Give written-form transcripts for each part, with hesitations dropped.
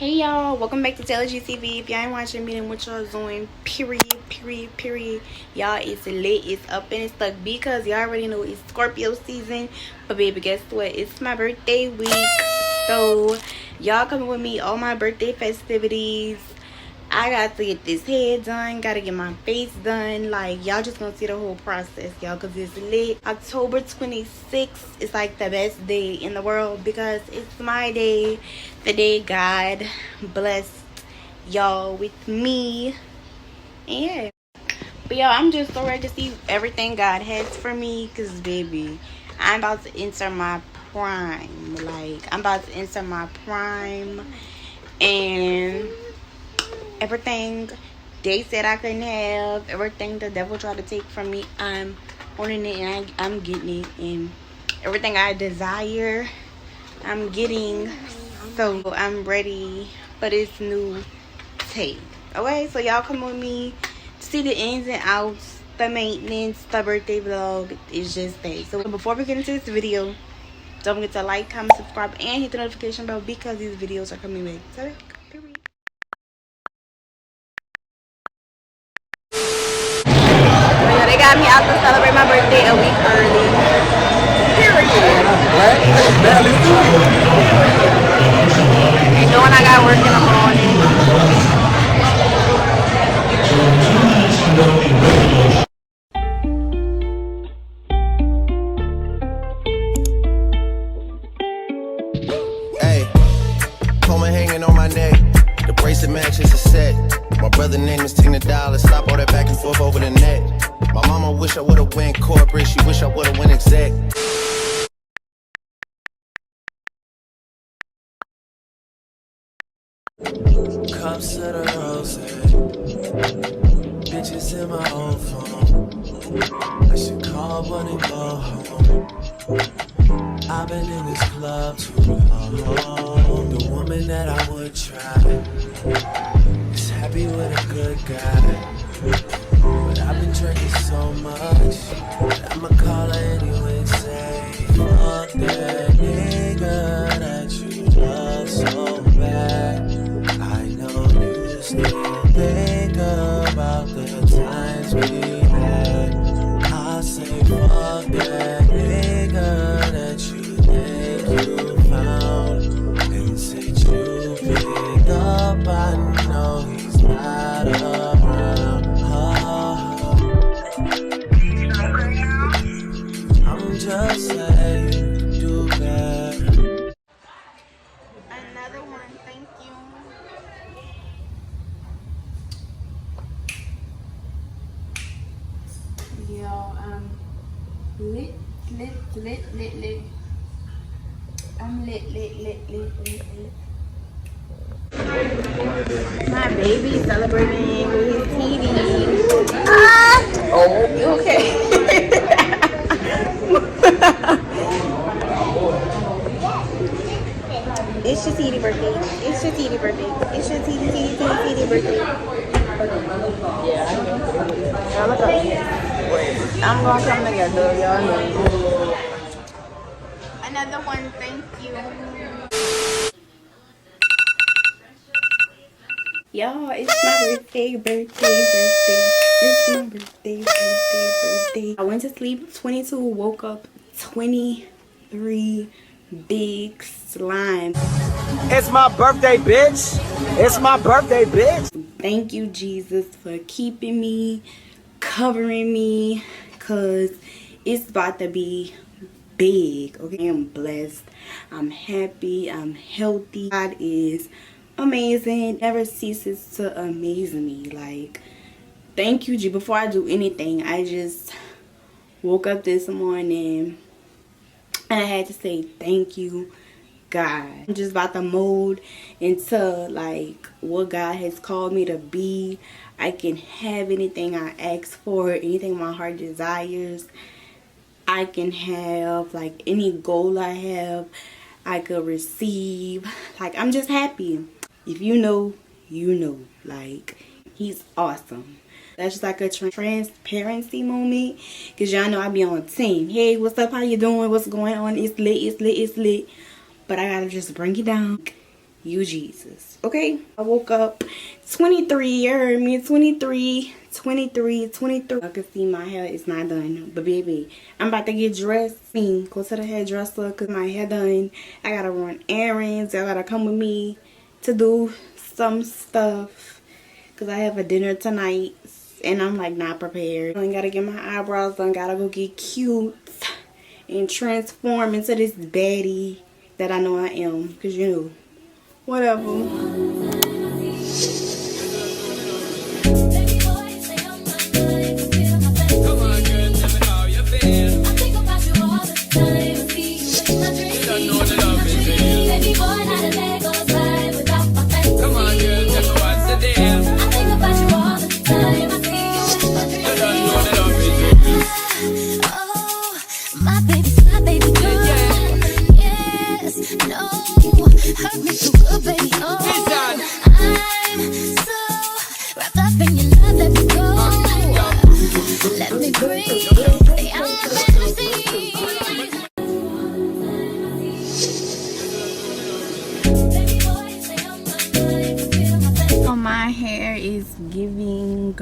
Hey y'all, welcome back to Taylor GTV. If y'all ain't watching me, then what y'all doing? Period. Y'all, it's lit, it's up and it's stuck because y'all already know it's Scorpio season. But baby, guess what? It's my birthday week, so y'all coming with me all my birthday festivities. I got to get this hair done, gotta get my face done. Like, y'all just gonna see the whole process, y'all, because it's lit. October 26th is like the best day in the world because it's my day, the day God blessed y'all with me. And yeah, but y'all, I'm just so ready to see everything God has for me because baby, I'm about to enter my prime. Like, I'm about to enter my prime, and everything they said I couldn't have, everything the devil tried to take from me, I'm owning it and I'm getting it. And everything I desire, I'm getting. So I'm ready for this new tape. Okay, so y'all come with me to see the ins and outs, the maintenance, the birthday vlog. It's just that. So before we get into this video, don't forget to like, comment, subscribe, and hit the notification bell because these videos are coming back. So, period. They got me out to celebrate my birthday a week early. Period. And knowing I got work in the morning. Hey, coma hanging on my neck. The bracelet matches a set. My brother name is Tina Dollar. Stop all that back and forth over the net. My mama wish I would've went corporate. She wish I would've went exec. Cups of the rose. Bitches in my own phone. I should call one and go home. I've been in this club too long. The woman that I would try is happy with a good guy. But I've been drinking so much that I'ma call her anyway and say, fuck that nigga that you love so bad. I know you still think about the times we had. I say fuck that nigga that you think you found. And since you pick up, I know he's not around. I'm just saying, do better. Another one, thank you. Yo, lit. I'm lit. My baby celebrating with his TV. Ah! Oh, you okay? It's your TD birthday. It's your TD birthday. It's your TD birthday. Y'all look up. I'm gonna come together, y'all know. Another one, thank you. Y'all, it's my birthday. It's my birthday. I went to sleep 22, woke up 23 big slime. It's my birthday, bitch. It's my birthday, bitch. Thank you, Jesus, for keeping me, covering me, because it's about to be big. Okay, I'm blessed. I'm happy. I'm healthy. God is amazing. Never ceases to amaze me. Like, thank you, G. Before I do anything, I just woke up this morning and I had to say thank you, God. I'm just about to mold into like what God has called me to be. I can have anything I ask for, anything my heart desires. I can have like any goal I have, I could receive. Like, I'm just happy. If you know, you know. Like, he's awesome. That's just like a transparency moment, because y'all know I be on a team. Hey, what's up? How you doing? What's going on? It's lit. But I gotta just bring it down. You Jesus. Okay? I woke up 23, you heard me, 23. I can see my hair is not done. But baby, I'm about to get dressed. Go to the hairdresser because my hair done. I gotta run errands. Y'all gotta come with me to do some stuff because I have a dinner tonight and I'm like not prepared. I gotta get my eyebrows done. Gotta go get cute and transform into this baddie that I know I am. Because you know, whatever. My hair is giving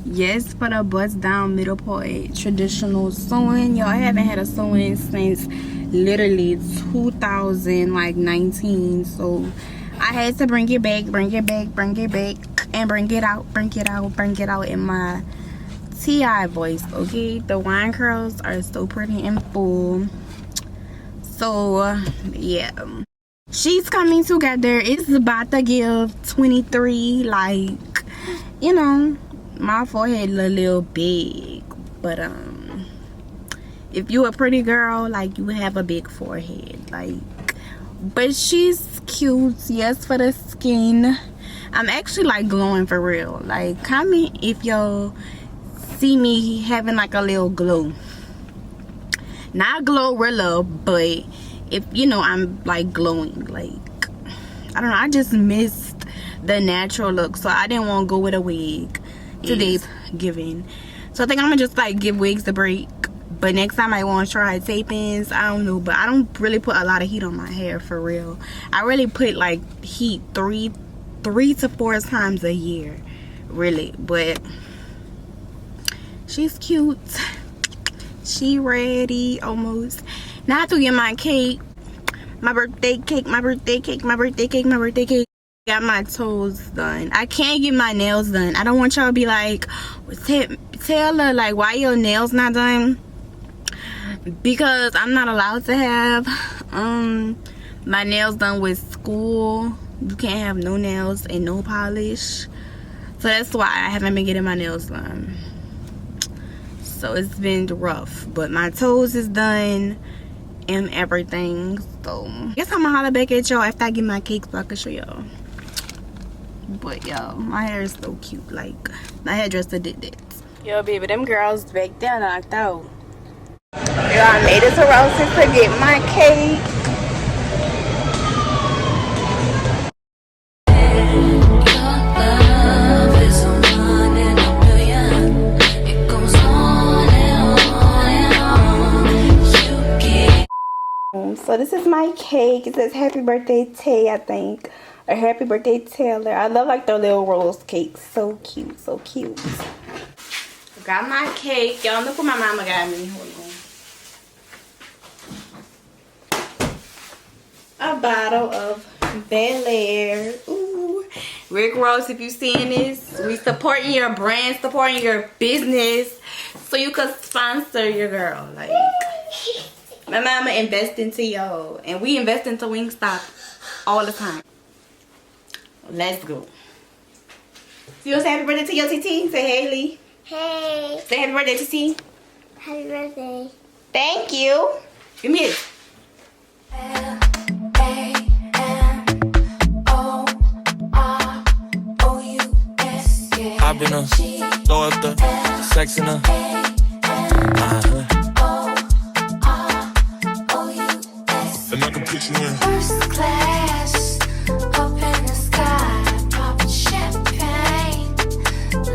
yes for the bust down middle part traditional sewing. Y'all, I haven't had a sewing since literally 2019, so I had to bring it back and bring it out in my TI voice. Okay, the wine curls are so pretty and full. So yeah, she's coming together. It's about to give 23. Like, you know, my forehead a little big, but if you a pretty girl, like, you have a big forehead, like, but she's cute. Yes, for the skin. I'm actually like glowing for real. Like, comment if y'all see me having like a little glow. Not Glorilla, but if you know, I'm like glowing. Like, I don't know, I just missed the natural look, so I didn't want to go with a wig today's giving. So I think I'm gonna just like give wigs a break, but next time I want to try tape-ins. I don't know, but I don't really put a lot of heat on my hair for real. I really put like heat three to 4 times a year, really. But she's cute. She ready almost. Now to get my cake, my birthday cake. Got my toes done. I can't get my nails done. I don't want y'all to be like, Taylor, like, why your nails not done? Because I'm not allowed to have my nails done with school. You can't have no nails and no polish. So that's why I haven't been getting my nails done. So it's been rough, but my toes is done and everything. So I guess I'm gonna holler back at y'all after I get my cake so I can show y'all. But y'all, my hair is so cute. Like, my hairdresser did that. Yo, baby, them girls back there knocked out. Yo, I made it to Rose's to get my cake. So this is my cake. It says happy birthday Tay, I think, or happy birthday Taylor. I love like the little rose cakes. So cute, so cute. Got my cake. Y'all look what my mama got me. Hold on. A bottle of Bel Air. Ooh. Rick Ross, if you seeing this, we supporting your brand, supporting your business, so you could sponsor your girl. Like, my mama invest into y'all, and we invest into Wingstop all the time. Let's go. You say happy birthday to your TT? Say hey, Lee. Hey. Say happy birthday to T. Happy birthday. Thank you. Give me it. I've been a throw up the sex in a and I can put you in First class, up in the sky, popping champagne,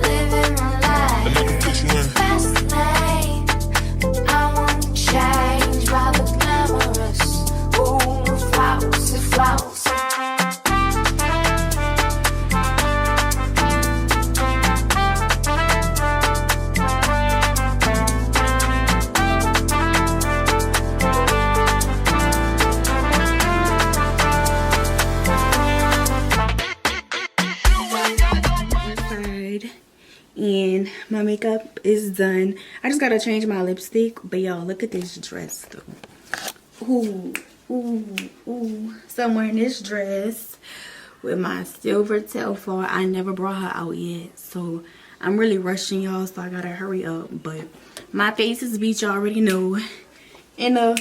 living my life. and I can put you in Fast lane, I want to change, rather glamorous. Ooh, flowers, flowers. and my makeup is done. I just gotta change my lipstick, but y'all, look at this dress though. Ooh, ooh, ooh. So I'm wearing this dress with my silver tail floor. I never brought her out yet, so I'm really rushing, y'all, so I gotta hurry up. But my face is beat, you already know. And the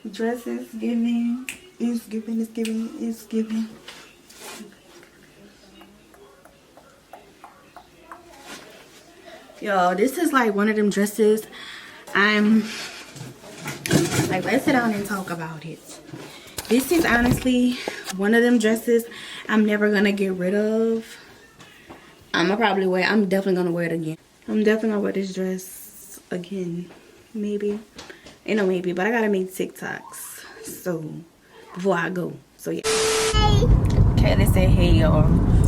dress is giving, it's giving. Y'all, this is like one of them dresses. I'm like, let's sit down and talk about it. This is honestly one of them dresses I'm never gonna get rid of. I'm definitely gonna wear it again. I'm definitely gonna wear this dress again. Maybe. Ain't no maybe, but I gotta make TikToks. So, before I go. So, yeah. Okay, they say hey, y'all.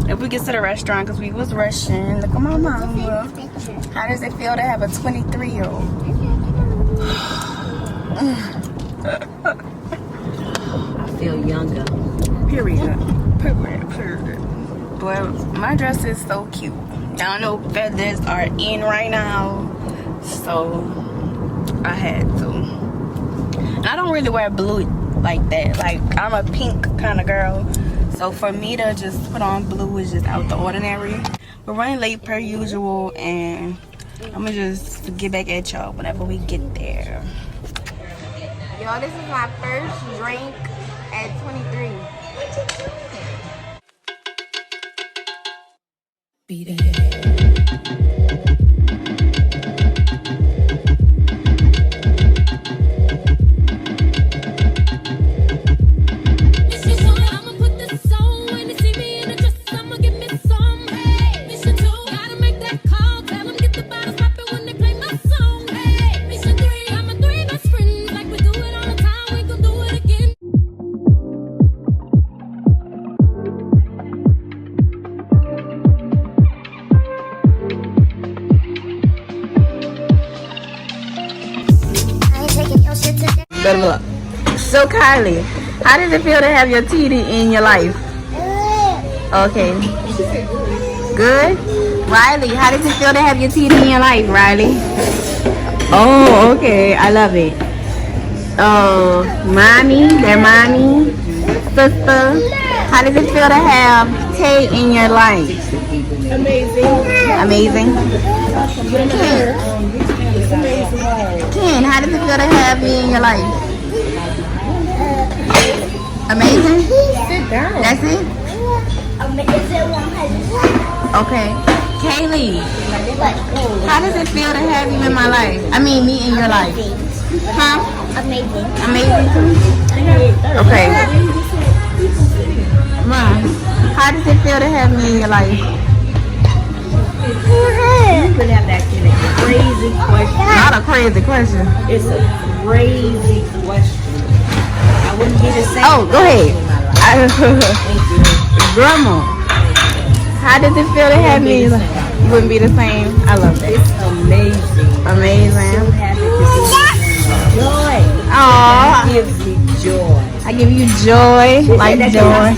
If we get to the restaurant, because we was rushing. Look at my mama. How does it feel to have a 23-year-old? I feel younger. Period. But my dress is so cute. Y'all know feathers are in right now, so I had to. And I don't really wear blue like that. Like, I'm a pink kind of girl, so for me to just put on blue is just out the ordinary. We're running late per usual, and I'm gonna just get back at y'all whenever we get there. Y'all, this is my first drink at 23. BDAY. Better look. So Kylie, how does it feel to have your TD in your life? Okay. Good? Riley, how does it feel to have your TD in your life, Riley? Oh, okay. I love it. Oh, mommy, their mommy, sister. How does it feel to have Tay in your life? Amazing. Ken, how does it feel to have me in your life? Amazing? That's it? Okay. Kaylee, how does it feel to have you in my life? I mean, me in your life. Huh? Amazing. Amazing too? Okay. Mom, how does it feel to have me in your life? You could have actually a crazy question. Not a crazy question. It's a crazy question. I wouldn't be the same. Oh, go ahead. Thank you. Grandma, how does it feel to have me? You wouldn't be the same. I love that. It's amazing. So Amazing. happy to be joy. Aww. It gives me joy. I give you joy, like joy.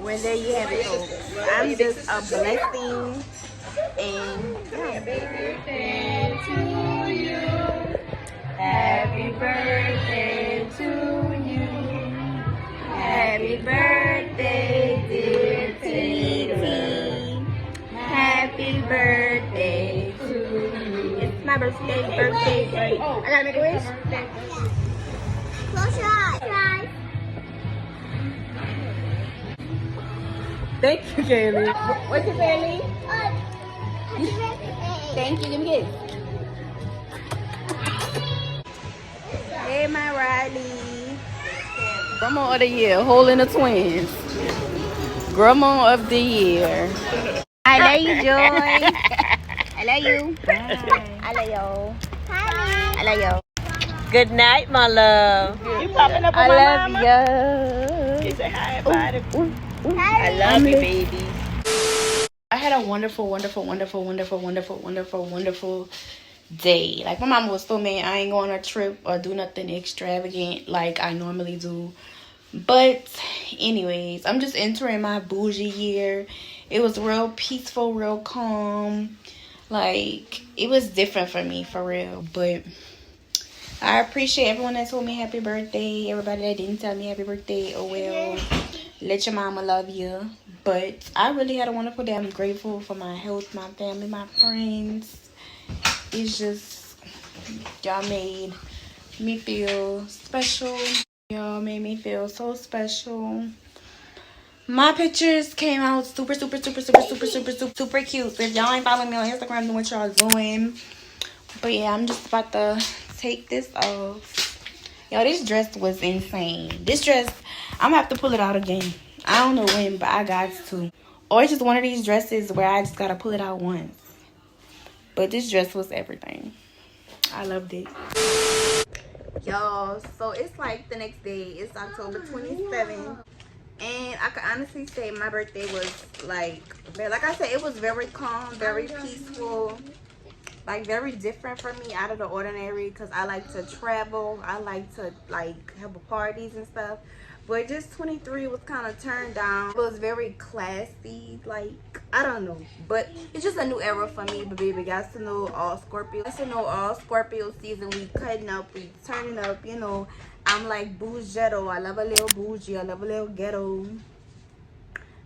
When there you have it, folks. I'm just a blessing, and happy birthday to you. Happy birthday to you. Happy birthday, dear Titi. Happy birthday to you. It's my birthday. I gotta make a wish. Close your eyes. Thank you, Kaylee. What's your family? Thank you. Give me a kiss. Hey, my Riley. Grandma of the year, holding the twins. Grandma of the year. I love you, Joy. I love you. Bye. I love you. I love you. Good night, my love. You popping up on I my love mama? you. You say hi, buddy. I love you, baby. I had a wonderful day. Like, my mama was so mad I ain't go on a trip or do nothing extravagant like I normally do. But anyways, I'm just entering my bougie year. It was real peaceful, real calm. Like, it was different for me, for real. But I appreciate everyone that told me happy birthday. Everybody that didn't tell me happy birthday, oh well. Let your mama love you. But I really had a wonderful day. I'm grateful for my health, my family, my friends. It's just, y'all made me feel special. Y'all made me feel so special. My pictures came out super cute. So if y'all ain't following me on Instagram, know what y'all doing. But yeah, I'm just about to take this off. Yo, this dress was insane. This dress, I'm gonna have to pull it out again. I don't know when, but I got to. Or it's just one of these dresses where I just gotta pull it out once. But this dress was everything. I loved it. Y'all, so it's like the next day. It's October 27th. And I can honestly say my birthday was like I said, it was very calm, very peaceful. Like very different for me, out of the ordinary, because I like to travel. I like to like have parties and stuff. But just 23 was kind of turned down. It was very classy, like I don't know, but it's just a new era for me. But baby, got to know all Scorpio. Got to know all Scorpio season. We cutting up, we turning up. You know, I'm like bougetto. I love a little bougie. I love a little ghetto.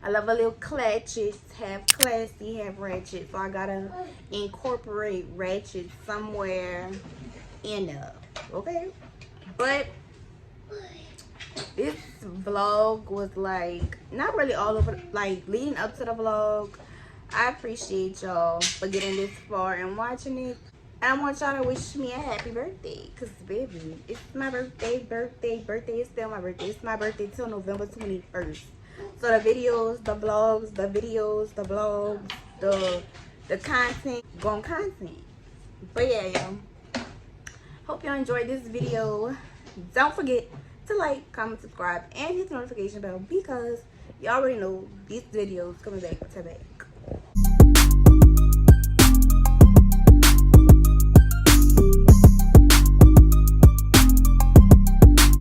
I love a little clutches, half classy, half ratchet. So I gotta incorporate ratchet somewhere in there, okay? But this vlog was like, not really all over, like leading up to the vlog. I appreciate y'all for getting this far and watching it. And I want y'all to wish me a happy birthday. Because, baby, it's my birthday. Birthday is still my birthday. It's my birthday till November 21st. So the videos, the vlogs, the content, going content. But yeah, y'all. Hope y'all enjoyed this video. Don't forget to like, comment, subscribe, and hit the notification bell because you already know these videos coming back today.